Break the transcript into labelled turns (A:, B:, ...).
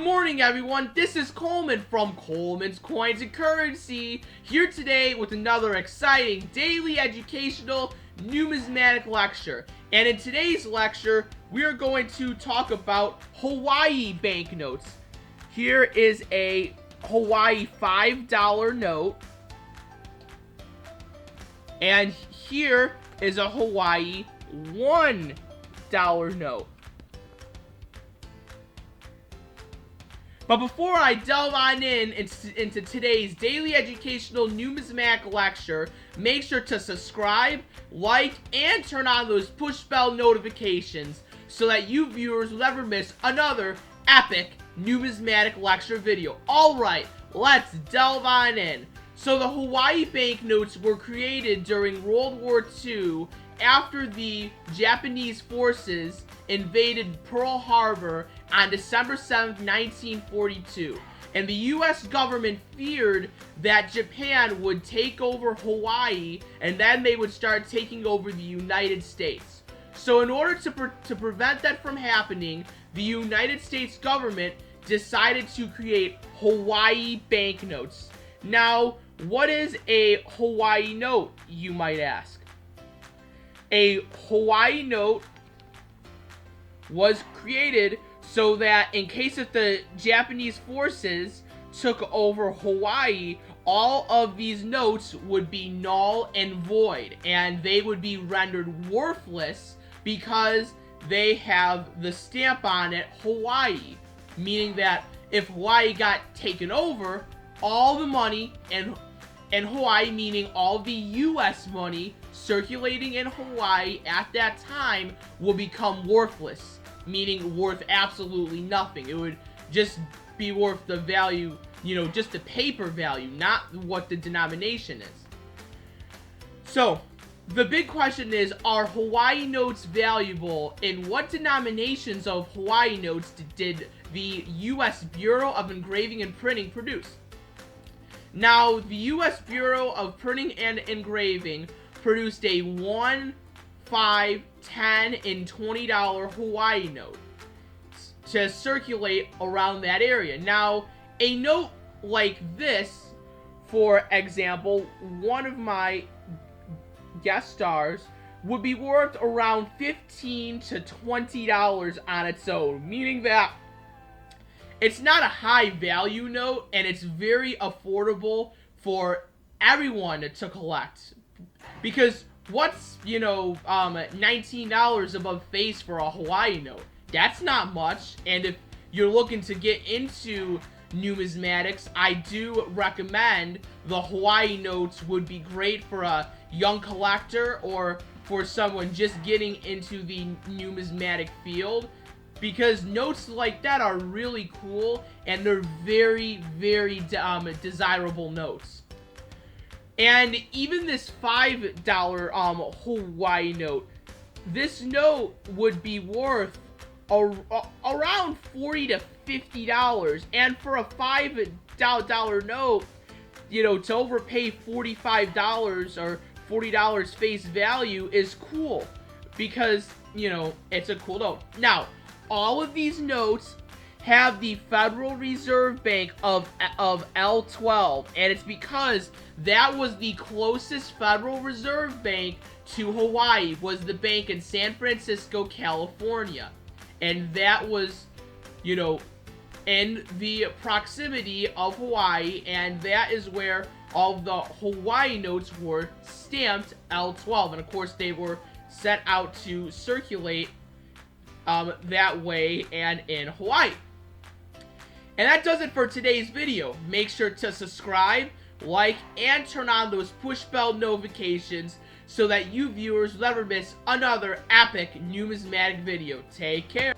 A: morning, everyone. This is Coleman from Coleman's Coins and Currency, here today with another exciting daily educational numismatic lecture. And in today's lecture, we are going to talk Hawaii banknotes. Here is a Hawaii $5 note. And here is a Hawaii $1 note. But before I delve on into today's daily educational numismatic lecture, make sure to subscribe, like, and turn on those push bell notifications so that you viewers will never miss another epic numismatic lecture video. Alright, let's delve on in. So the Hawaii banknotes were created during World War II after the Japanese forces invaded Pearl Harbor on December 7th, 1942. And the US government feared that Japan would take over Hawaii and then they would start taking over the United States. So in order to prevent that from happening, the United States government decided to create Hawaii banknotes. Now, what is a Hawaii note, you might ask? A Hawaii note was created so that in case if the Japanese forces took over Hawaii, all of these notes would be null and void, and they would be rendered worthless because they have the stamp on it, Hawaii, meaning that if Hawaii got taken over, all the money and Hawaii, meaning all the US money circulating in Hawaii at that time, will become worthless, meaning worth absolutely nothing. It would just be worth the value, just the paper value, not what the denomination is. So, the big question is, are Hawaii notes valuable? And what denominations of Hawaii notes did the US Bureau of Engraving and Printing produce? Now, the U.S. Bureau of Printing and Engraving produced a $1, $5, $10, and $20 Hawaii note to circulate around that area. Now, a note like this, for example, one of my guest stars, would be worth around $15 to $20 on its own, meaning that it's not a high value note, and it's very affordable for everyone to collect. Because what's, $19 above face for a Hawaii note? That's not much. And if you're looking to get into numismatics, I do recommend the Hawaii notes would be great for a young collector or for someone just getting into the numismatic field. Because notes like that are really cool, and they're very, very desirable notes. And even this $5 Hawaii note, this note would be worth around $40 to $50. And for a $5 note, to overpay $45 or $40 face value is cool. Because, it's a cool note. Now, all of these notes have the Federal Reserve Bank of L12, and it's because that was the closest Federal Reserve Bank to Hawaii, was the bank in San Francisco, California. And that was, in the proximity of Hawaii, and that is where all of the Hawaii notes were stamped L12. And of course, they were set out to circulate that way and in Hawaii. And that does it for today's video. Make sure to subscribe, like, and turn on those push bell notifications so that you viewers will never miss another epic numismatic video. Take care.